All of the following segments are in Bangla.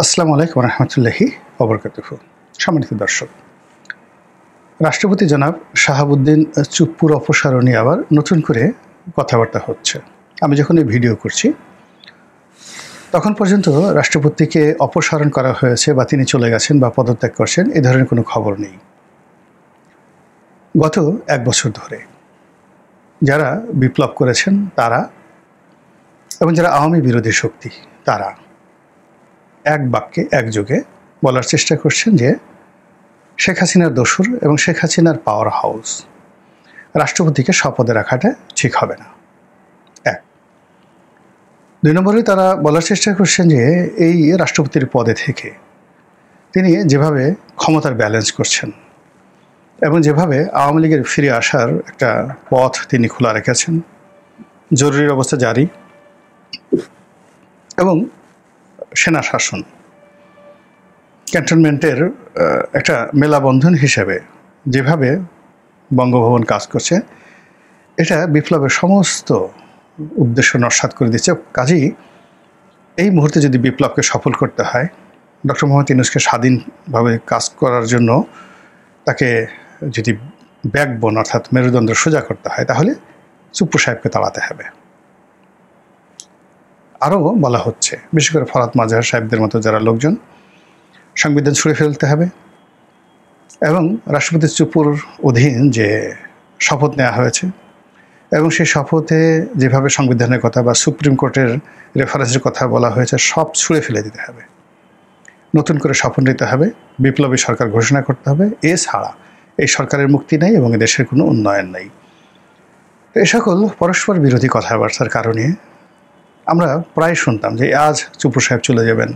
আসসালামু আলাইকুম রহমতুল্লাহি ওবরকাতুহু। সম্মানিত দর্শক, রাষ্ট্রপতি জনাব শাহাবুদ্দিন চুপ্পুর অপসারণ নিয়ে আবার নতুন করে কথাবার্তা হচ্ছে। আমি যখন এই ভিডিও করছি তখন পর্যন্ত রাষ্ট্রপতিকে অপসারণ করা হয়েছে বা তিনি চলে গেছেন বা পদত্যাগ করছেন এ ধরনের কোনো খবর নেই। গত 1 বছর ধরে যারা বিপ্লব করেছেন তারা এবং যারা আওয়ামী বিরোধী শক্তি তারা এক বাক্যে একযোগে বলার চেষ্টা করছেন যে শেখ হাসিনার দোসর এবং শেখ হাসিনার পাওয়ার হাউস রাষ্ট্রপতিকে শপথে রাখাটা ঠিক হবে না। 1 2 নম্বরে তারা বলার চেষ্টা করছেন যে এই রাষ্ট্রপতির পদে থেকে তিনি যেভাবে ক্ষমতার ব্যালেন্স করছেন এবং যেভাবে আওয়ামী লীগের ফিরে আসার একটা পথ তিনি খোলা রেখেছেন, জরুরি অবস্থা জারি এবং সেনা শাসন ক্যান্টনমেন্টের একটা মেলাবন্ধন হিসেবে যেভাবে বঙ্গভবন কাজ করছে, এটা বিপ্লবের সমস্ত উদ্দেশ্য নস্যাৎ করে দিচ্ছে। কাজেই এই মুহূর্তে যদি বিপ্লবকে সফল করতে হয়, ডক্টর মোহাম্মদ ইউনূসকে স্বাধীনভাবে কাজ করার জন্য তাকে যদি ব্যাকবোন অর্থাৎ মেরুদণ্ড সোজা করতে হয়, তাহলে চুপ্পু সাহেবকে তাড়াতে হবে। আরও বলা হচ্ছে, বিশেষ করে ফরহাদ মাজহার সাহেবদের মতো যারা লোকজন, সংবিধান ছুঁড়ে ফেলতে হবে এবং রাষ্ট্রপতি চুপ্পুর অধীন যে শপথ নেওয়া হয়েছে এবং সেই শপথে যেভাবে সংবিধানের কথা বা সুপ্রিম কোর্টের রেফারেন্সের কথা বলা হয়েছে সব ছুঁড়ে ফেলে দিতে হবে, নতুন করে শপথ নিতে হবে, বিপ্লবী সরকার ঘোষণা করতে হবে। এছাড়া এই সরকারের মুক্তি নেই এবং দেশের কোনো উন্নয়ন নেই। তো এ সকল পরস্পর বিরোধী কথাবার্তার কারণে আমরা প্রায় শুনতাম যে আজ চুপ্পু সাহেব চলে যাবেন,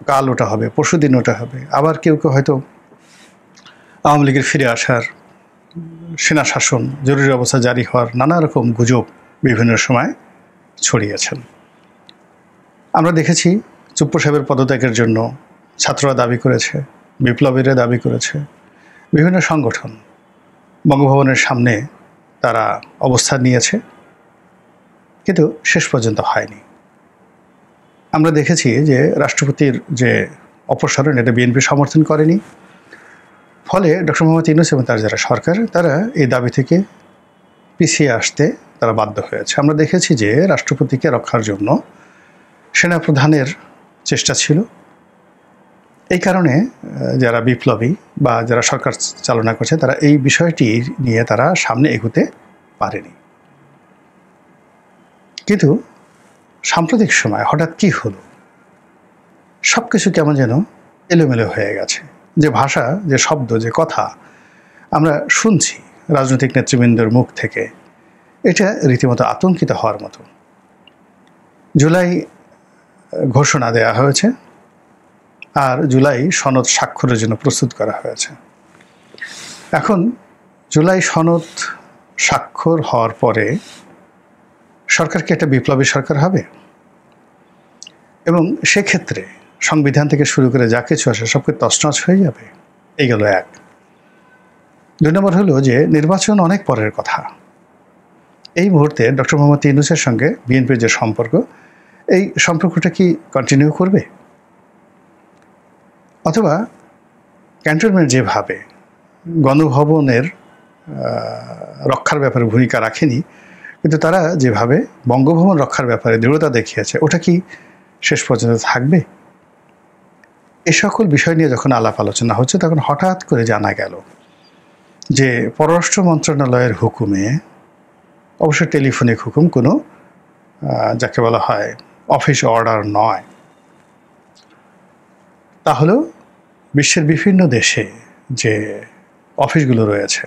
কাল ওটা হবে, পরশু দিন ওটা হবে। আবার কেউ কেউ হয়তো আওয়ামী লীগের ফিরে আসার, সেনা শাসন, জরুরি অবস্থা জারি হওয়ার নানা রকম গুজব বিভিন্ন সময় ছড়িয়েছেন। আমরা দেখেছি চুপ্পু সাহেবের পদত্যাগের জন্য ছাত্ররা দাবি করেছে, বিপ্লবীরা দাবি করেছে, বিভিন্ন সংগঠন বঙ্গভবনের সামনে তারা অবস্থান নিয়েছে, কিন্তু শেষ পর্যন্ত হয়নি। আমরা দেখেছি যে রাষ্ট্রপতির যে অপসারণ, এটা বিএনপি সমর্থন করেনি, ফলে ডক্টর মোহাম্মদ ইউনূস এবং তার যারা সরকার তারা এই দাবি থেকে পিছিয়ে আসতে তারা বাধ্য হয়েছে। আমরা দেখেছি যে রাষ্ট্রপতিকে রক্ষার জন্য সেনাপ্রধানের চেষ্টা ছিল। এই কারণে যারা বিপ্লবী বা যারা সরকার চালনা করছে তারা এই বিষয়টি নিয়ে তারা সামনে এগোতে পারেনি। কিন্তু সাম্প্রতিক সময় হঠাৎ কি হলো, সব কিছু কেমন যেন এলোমেলো হয়ে গেছে। যে ভাষা, যে শব্দ, যে কথা আমরা শুনছি রাজনৈতিক নেতৃবৃন্দের মুখ থেকে, এটা রীতিমতো আতঙ্কিত হওয়ার মতো। জুলাই ঘোষণা দেয়া হয়েছে আর জুলাই সনদ স্বাক্ষরের জন্য প্রস্তুত করা হয়েছে। এখন জুলাই সনদ স্বাক্ষর হওয়ার পরে সরকার কি একটা বিপ্লবী সরকার হবে? এবং সেক্ষেত্রে সংবিধান থেকে শুরু করে যা কিছু আসে সবকে তছনছ হয়ে যাবে। এই গেল 1। 2 নম্বর হলো যে নির্বাচন অনেক পরের কথা। এই মুহূর্তে ডক্টর মোহাম্মদ ইউনূসের সঙ্গে বিএনপির যে সম্পর্ক, এই সম্পর্কটা কি কন্টিনিউ করবে? অথবা ক্যান্টনমেন্ট যেভাবে গণভবনের রক্ষার ব্যাপারে ভূমিকা রাখেনি, কিন্তু তারা যেভাবে বঙ্গভবন রক্ষার ব্যাপারে দৃঢ়তা দেখিয়েছে, ওটা কি শেষ পর্যন্ত থাকবে? এ সকল বিষয় নিয়ে যখন আলাপ আলোচনা হচ্ছে তখন হঠাৎ করে জানা গেল যে পররাষ্ট্র মন্ত্রণালয়ের হুকুমে, অবশ্য টেলিফোনিক হুকুম, কোনো যাকে বলা হয় অফিস অর্ডার নয়, তাহলে বিশ্বের বিভিন্ন দেশে যে অফিসগুলো রয়েছে,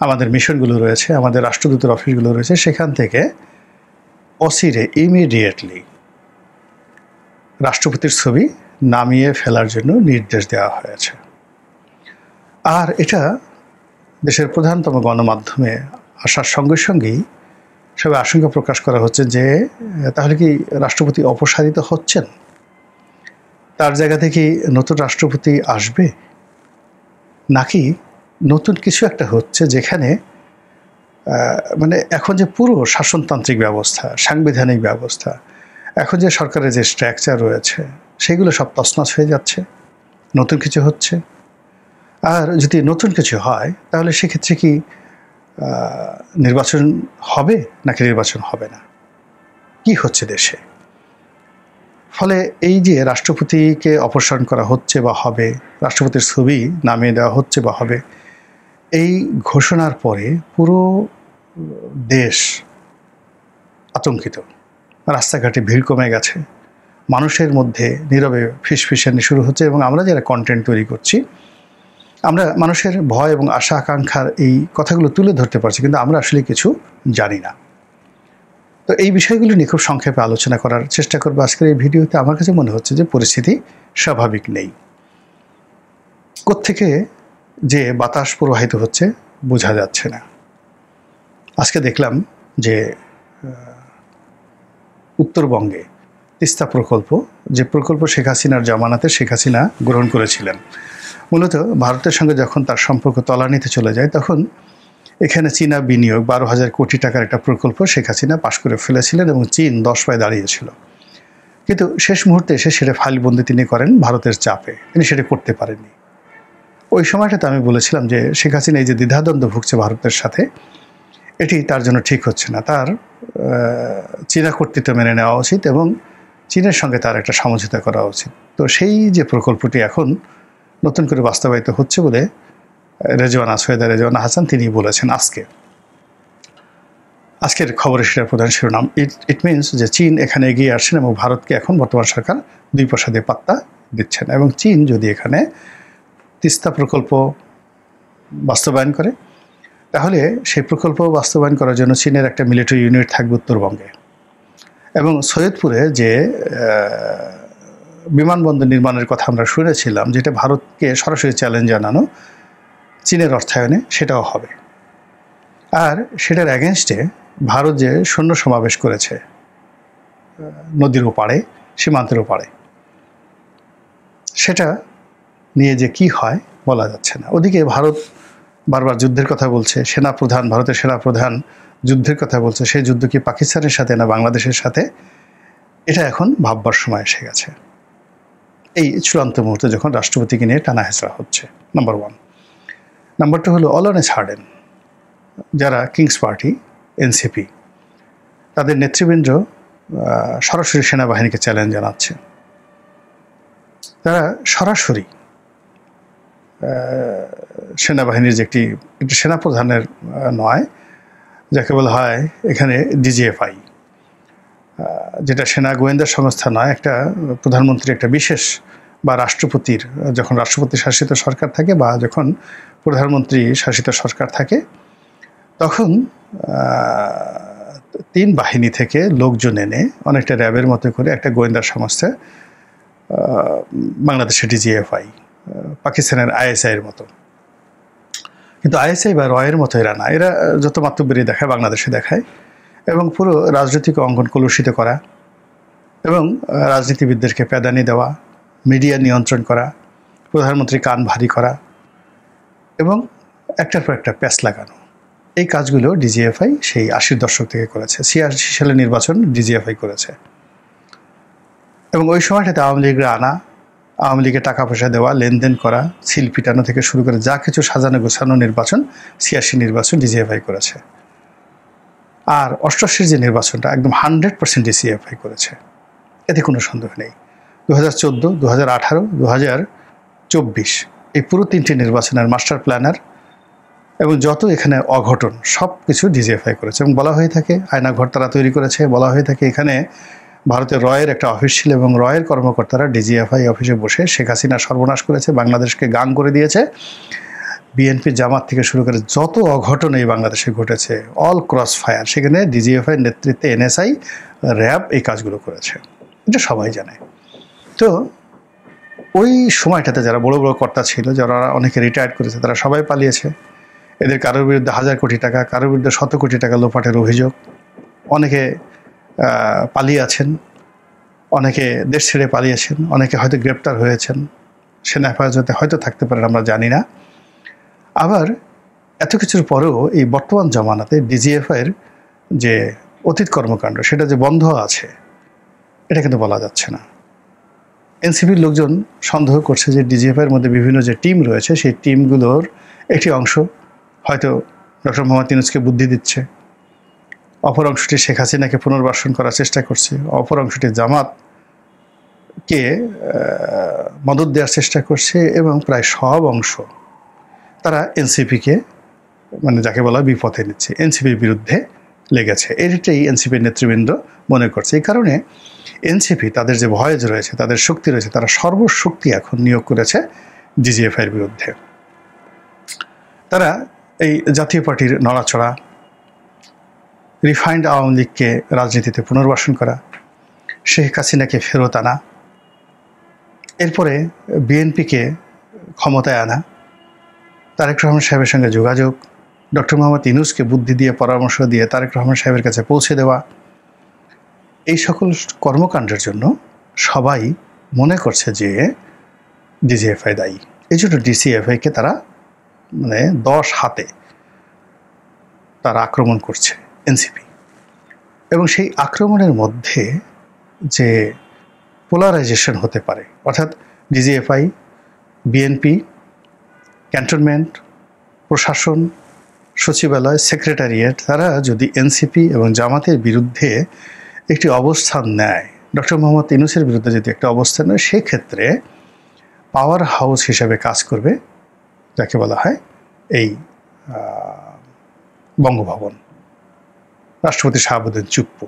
আমাদের মিশনগুলো রয়েছে, আমাদের রাষ্ট্রদূতের অফিসগুলো রয়েছে, সেখান থেকে অচিরে ইমিডিয়েটলি রাষ্ট্রপতির ছবি নামিয়ে ফেলার জন্য নির্দেশ দেওয়া হয়েছে। আর এটা দেশের প্রধানতম গণমাধ্যমে আসার সঙ্গে সঙ্গেই সবাই আশঙ্কা প্রকাশ করা হচ্ছে যে তাহলে কি রাষ্ট্রপতি অপসারিত হচ্ছেন? তার জায়গা থেকে নতুন রাষ্ট্রপতি আসবে, নাকি নতুন কিছু একটা হচ্ছে যেখানে মানে এখন যে পুরো শাসনতান্ত্রিক ব্যবস্থা, সাংবিধানিক ব্যবস্থা এখন যে সরকারের যে স্ট্রাকচার রয়েছে সেগুলো সব তছনছ হয়ে যাচ্ছে, নতুন কিছু হচ্ছে। আর যদি নতুন কিছু হয় তাহলে সেক্ষেত্রে কি নির্বাচন হবে নাকি নির্বাচন হবে না, কি হচ্ছে দেশে? ফলে এই যে রাষ্ট্রপতিকে অপসারণ করা হচ্ছে বা হবে, রাষ্ট্রপতির ছবি নামিয়ে দেওয়া হচ্ছে বা হবে, এই ঘোষণার পরে পুরো দেশ আতঙ্কিত। রাস্তাঘাটে ভিড় কমে গেছে, মানুষের মধ্যে নীরবে ফিসফিসানি শুরু হচ্ছে, এবং আমরা যারা কন্টেন্ট তৈরি করছি আমরা মানুষের ভয় এবং আশা আকাঙ্ক্ষার এই কথাগুলো তুলে ধরতে পারছি, কিন্তু আমরা আসলে কিছু জানি না। তো এই বিষয়গুলো নিয়ে খুব সংক্ষেপে আলোচনা করার চেষ্টা করবো আজকের এই ভিডিওতে। আমার কাছে মনে হচ্ছে যে পরিস্থিতি স্বাভাবিক নেই, কোত্থেকে যে বাতাস প্রবাহিত হচ্ছে বোঝা যাচ্ছে না। আজকে দেখলাম যে উত্তরবঙ্গে তিস্তা প্রকল্প, যে প্রকল্প শেখ হাসিনার জামানাতে শেখ হাসিনা গ্রহণ করেছিলেন, মূলত ভারতের সঙ্গে যখন তার সম্পর্ক তলানিতে চলে যায় তখন এখানে চীনা বিনিয়োগ 12,000 কোটি টাকার একটা প্রকল্প শেখ হাসিনা পাশ করে ফেলেছিলেন এবং চীন 10 পায়ে দাঁড়িয়েছিল। কিন্তু শেষ মুহূর্তে এসে সেটা ফাইলবন্দি তিনি করেন ভারতের চাপে, তিনি সেটা করতে পারেননি। ওই সময়টাতে আমি বলেছিলাম যে শেখ হাসিনা এই যে দ্বিধাদ্বন্দ্ব ভুগছে ভারতের সাথে, এটি তার জন্য ঠিক হচ্ছে না। তার চীনা কর্তৃত্ব মেনে নেওয়া উচিত এবং চীনের সঙ্গে তার একটা সমঝোতা করা উচিত। তো সেই যে প্রকল্পটি এখন নতুন করে বাস্তবায়িত হচ্ছে বলে সৈয়দা রেজওয়ানা হাসান তিনি বলেছেন আজকের খবরে সেটার প্রধান শিরোনাম। ইট মিনস যে চীন এখানে এগিয়ে আসছেন এবং ভারতকে এখন বর্তমান সরকার দুই পয়সা দিয়ে পাত্তা দিচ্ছেন। এবং চীন যদি এখানে তিস্তা প্রকল্প বাস্তবায়ন করে তাহলে সেই প্রকল্প বাস্তবায়ন করার জন্য চীনের একটা মিলিটারি ইউনিট থাকবে উত্তরবঙ্গে, এবং সৈয়দপুরে যে বিমানবন্দর নির্মাণের কথা আমরা শুনেছিলাম, যেটা ভারতকে সরাসরি চ্যালেঞ্জ জানানো চীনের অর্থায়নে, সেটাও হবে। আর সেটার অ্যাগেনস্টে ভারত যে সৈন্য সমাবেশ করেছে নদীর ওপারে, সীমান্তের ওপারে, সেটা নিয়ে যে কি হয় বলা যাচ্ছে না। ওদিকে ভারত বারবার যুদ্ধের কথা বলছে, ভারতের সেনাপ্রধান যুদ্ধের কথা বলছে। সেই যুদ্ধ কি পাকিস্তানের সাথে না বাংলাদেশের সাথে, এটা এখন ভাববার সময় এসে গেছে এই চূড়ান্ত মুহূর্তে যখন রাষ্ট্রপতিকে নিয়ে টানা হেঁচড়া হচ্ছে। নাম্বার 1। নাম্বার 2 হলো অলনেস হার্ডেন, যারা কিংস পার্টি এনসিপি, তাদের নেতৃবৃন্দ সরাসরি সেনাবাহিনীকে চ্যালেঞ্জ জানাচ্ছে। তারা সরাসরি সেনাবাহিনীর যে একটি সেনাপ্রধানের নয়, যাকে বলা হয় এখানে ডিজিএফআই, যেটা সেনা গোয়েন্দা সংস্থা নয়, একটা প্রধানমন্ত্রী একটা বিশেষ বা রাষ্ট্রপতির, যখন রাষ্ট্রপতি শাসিত সরকার থাকে বা যখন প্রধানমন্ত্রী শাসিত সরকার থাকে, তখন 3 বাহিনী থেকে লোকজন এনে অনেকটা র্যাবের মতো করে একটা গোয়েন্দা সংস্থা, বাংলাদেশের ডিজিএফআই, পাকিস্তানের আইএসআইয়ের মতো। কিন্তু আইএসআই বা রয়ের মতো এরা না, এরা যত মাতব্বরি দেখায় বাংলাদেশে দেখায়, এবং পুরো রাজনৈতিক অঙ্গন কলুষিত করা এবং রাজনীতিবিদদেরকে প্যাদানি দেওয়া, মিডিয়া নিয়ন্ত্রণ করা, প্রধানমন্ত্রী কান ভারী করা এবং একটার পর একটা প্যাচ লাগানো, এই কাজগুলো ডিজিএফআই সেই 80-র দশক থেকে করেছে। 86 সালে নির্বাচন ডিজিএফআই করেছে, এবং ওই সময়টাতে আওয়ামী লীগরা আনা, আওয়ামী লীগের টাকা পয়সা দেওয়া, লেনদেন করা, সিল পিটানো থেকে শুরু করে যা কিছু সাজানো গোছানো নির্বাচন, 86 নির্বাচন ডিজিএফআই করেছে। আর 88-র যে নির্বাচনটা একদম 100% ডিজিএফআই করেছে, এতে কোনো সন্দেহ নেই। 2014, 2018, 2024 এই পুরো 3টি নির্বাচনের মাস্টার প্ল্যানার এবং যত এখানে অঘটন সব কিছু ডিজিএফআই করেছে। এবং বলা হয়ে থাকে আয়নাঘর তারা তৈরি করেছে, বলা হয়ে থাকে এখানে ভারতের রয়ের একটা অফিস ছিল এবং রয়ের কর্মকর্তারা ডিজিএফআই অফিসে বসে শেখ হাসিনা সর্বনাশ করেছে, বাংলাদেশকে গান করে দিয়েছে। বিএনপি জামাত থেকে শুরু করে যত অঘটন এই বাংলাদেশে ঘটেছে, অল ক্রস ফায়ার, সেখানে ডিজিএফআই নেতৃত্বে এনএসআই, র্যাব এই কাজগুলো করেছে, এটা সবাই জানে। তো ওই সময়টাতে যারা বড় বড় কর্তা ছিল, যারা অনেকে রিটায়ার্ড করেছে, তারা সবাই পালিয়েছে। এদের কারোর বিরুদ্ধে 1000 কোটি টাকা, কারোর বিরুদ্ধে 100 কোটি টাকা লোপাটের অভিযোগ, অনেকে পালিয়ে আছেন, অনেকে দেশ ছেড়ে পালিয়েছেন, অনেকে হয়তো গ্রেপ্তার হয়েছেন, সেনা হেফাজতে হয়তো থাকতে পারেন, আমরা জানি না। আবার এত কিছুর পরেও এই বর্তমান জামানাতে ডিজিএফআইয়ের যে অতীত কর্মকাণ্ড সেটা যে বন্ধ আছে, এটা কিন্তু বলা যাচ্ছে না। এনসিপির লোকজন সন্দেহ করছে যে ডিজিএফআইয়ের মধ্যে বিভিন্ন যে টিম রয়েছে সেই টিমগুলোর একটি অংশ হয়তো ডক্টর মোহাম্মদ ইউনূসকে বুদ্ধি দিচ্ছে, অপর অংশটি শেখ হাসিনাকে পুনর্বাসন করার চেষ্টা করছে, অপর অংশটি জামাতকে মদত দেওয়ার চেষ্টা করছে, এবং প্রায় সব অংশ তারা এনসিপিকে মানে যাকে বলা বিপথে নিচ্ছে, এনসিপির বিরুদ্ধে লেগেছে। এটাই এনসিপির নেতৃবৃন্দ মনে করছে। এই কারণে এনসিপি তাদের যে ভয়েস রয়েছে, তাদের শক্তি রয়েছে, তারা সর্বশক্তি এখন নিয়োগ করেছে ডিজিএফআইয়ের বিরুদ্ধে। তারা এই জাতীয় পার্টির নড়াচড়া, রিফাইন্ড আওয়ামী লীগকে রাজনীতিতে পুনর্বাসন করা, শেখ হাসিনাকে ফেরত আনা, এরপরে বিএনপিকে ক্ষমতায় আনা, তারেক রহমান সাহেবের সঙ্গে যোগাযোগ, ডক্টর মোহাম্মদ ইউনূসকে বুদ্ধি দিয়ে পরামর্শ দিয়ে তারেক রহমান সাহেবের কাছে পৌঁছে দেওয়া, এই সকল কর্মকাণ্ডের জন্য সবাই মনে করছে যে ডিজিএফআই দায়ী। এই জন্য ডিজিএফআইকে তারা মানে 10 হাতে তারা আক্রমণ করছে এনসিপি। এবং সেই আক্রমণের মধ্যে যে পোলারাইজেশন হতে পারে, অর্থাৎ ডিজিএফআই, বিএনপি, ক্যান্টনমেন্ট, প্রশাসন, সচিবালয়, সেক্রেটারিয়েট, তারা যদি এনসিপি এবং জামাতের বিরুদ্ধে একটি অবস্থান নেয়, ডক্টর মোহাম্মদ ইউনূসের বিরুদ্ধে যদি একটা অবস্থান নেয়, সেক্ষেত্রে পাওয়ার হাউস হিসেবে কাজ করবে যাকে বলা হয় এই বঙ্গভবন, রাষ্ট্রপতি শাহাবুদ্দিন চুপ্পু।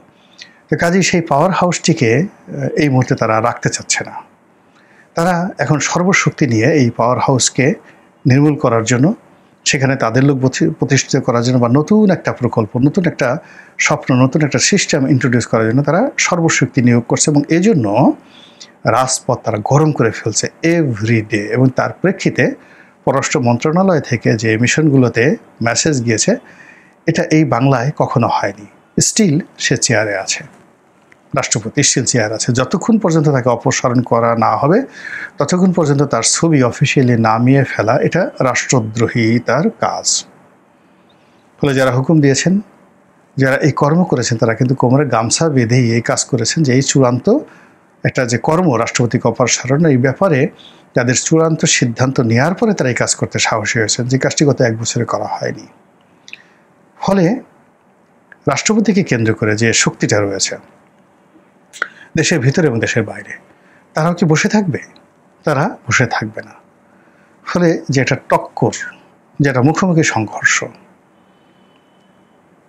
তো কাজেই সেই পাওয়ার হাউসটিকে এই মুহূর্তে তারা রাখতে চাচ্ছে না। তারা এখন সর্বশক্তি নিয়ে এই পাওয়ার হাউসকে নির্মূল করার জন্য, সেখানে তাদের লোক প্রতিষ্ঠিত করার জন্য, বা নতুন একটা প্রকল্প, নতুন একটা স্বপ্ন, নতুন একটা সিস্টেম ইন্ট্রোডিউস করার জন্য তারা সর্বশক্তি নিয়োগ করছে। এবং এই জন্য রাজপথ তারা গরম করে ফেলছে এভরিডে। এবং তার প্রেক্ষিতে পররাষ্ট্র মন্ত্রণালয় থেকে যে মিশনগুলোতে মেসেজ গিয়েছে, এটা এই বাংলায় কখনো হয়নি। স্টিল সে চেয়ারে আছে, রাষ্ট্রপতি স্টিল চেয়ার আছে। যতক্ষণ পর্যন্ত তাকে অপসারণ করা না হবে ততক্ষণ পর্যন্ত তার ছবি অফিসিয়ালি নামিয়ে ফেলা এটা রাষ্ট্রদ্রোহী তার কাজ। ফলে যারা হুকুম দিয়েছেন, যারা এই কর্ম করেছেন, তারা কিন্তু কোমরে গামছা বেঁধেই এই কাজ করেছেন যে এই চূড়ান্ত একটা যে কর্ম রাষ্ট্রপতিকে অপসারণ, এই ব্যাপারে তাদের চূড়ান্ত সিদ্ধান্ত নেওয়ার পরে তারা এই কাজ করতে সাহসী হয়েছেন, যে কাজটি গত 1 বছরে করা হয়নি। ফলে রাষ্ট্রপতিকে কেন্দ্র করে যে শক্তিটা রয়েছে দেশের ভিতরে এবং দেশের বাইরে, তারাও কি বসে থাকবে? তারা বসে থাকবে না। ফলে যে একটা টক্কর, যেটা মুখোমুখি সংঘর্ষ,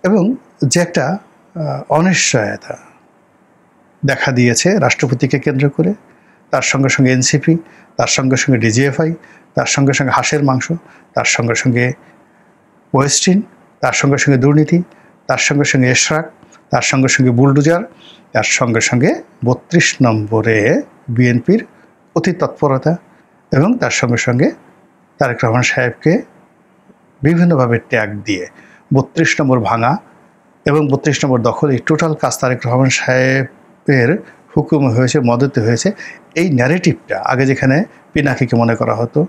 এবং যে একটা অনিশ্চয়তা দেখা দিয়েছে রাষ্ট্রপতিকে কেন্দ্র করে, তার সঙ্গে সঙ্গে এনসিপি, তার সঙ্গে সঙ্গে ডিজিএফআই, তার সঙ্গে সঙ্গে হাঁসের মাংস, তার সঙ্গে সঙ্গে ওয়েস্টিন, তার সঙ্গে সঙ্গে দুর্নীতি, তার সঙ্গে সঙ্গে এশরাক, তার সঙ্গে সঙ্গে বুলডোজার, তার সঙ্গে সঙ্গে 32 নম্বরে বিএনপির অতি তৎপরতা, এবং তার সঙ্গে সঙ্গে তারেক রহমান সাহেবকে বিভিন্নভাবে ট্যাগ দিয়ে 32 নম্বর ভাঙা এবং 32 নম্বর দখল, এই টোটাল কাজ তারেক রহমান সাহেবের হুকুমে হয়েছে, মদতে হয়েছে। এই ন্যারেটিভটা আগে যেখানে পিনাকিকে মনে করা হতো,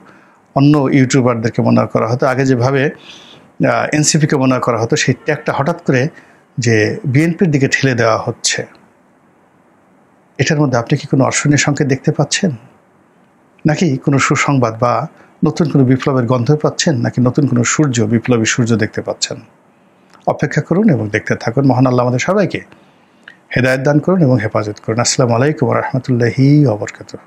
অন্য ইউটিউবারদেরকে মনে করা হতো, আগে যেভাবে এনসিপিকে মনে করা হতো, সেই ট্যাগটা হঠাৎ করে যে বিএনপির দিকে ঠেলে দেওয়া হচ্ছে, এটার মধ্যে আপনি কি কোনো অর্শনীয় সংকেত দেখতে পাচ্ছেন? নাকি কোনো সুসংবাদ বা নতুন কোনো বিপ্লবের গন্ধ পাচ্ছেন? নাকি নতুন কোনো সূর্য, বিপ্লবী সূর্য দেখতে পাচ্ছেন? অপেক্ষা করুন এবং দেখতে থাকুন। মহান আল্লাহ আমাদের সবাইকে হেদায়েত দান করুন এবং হেফাজত করুন। আসসালামু আলাইকুম ওয়া রাহমাতুল্লাহি ওয়া বারাকাতুহু।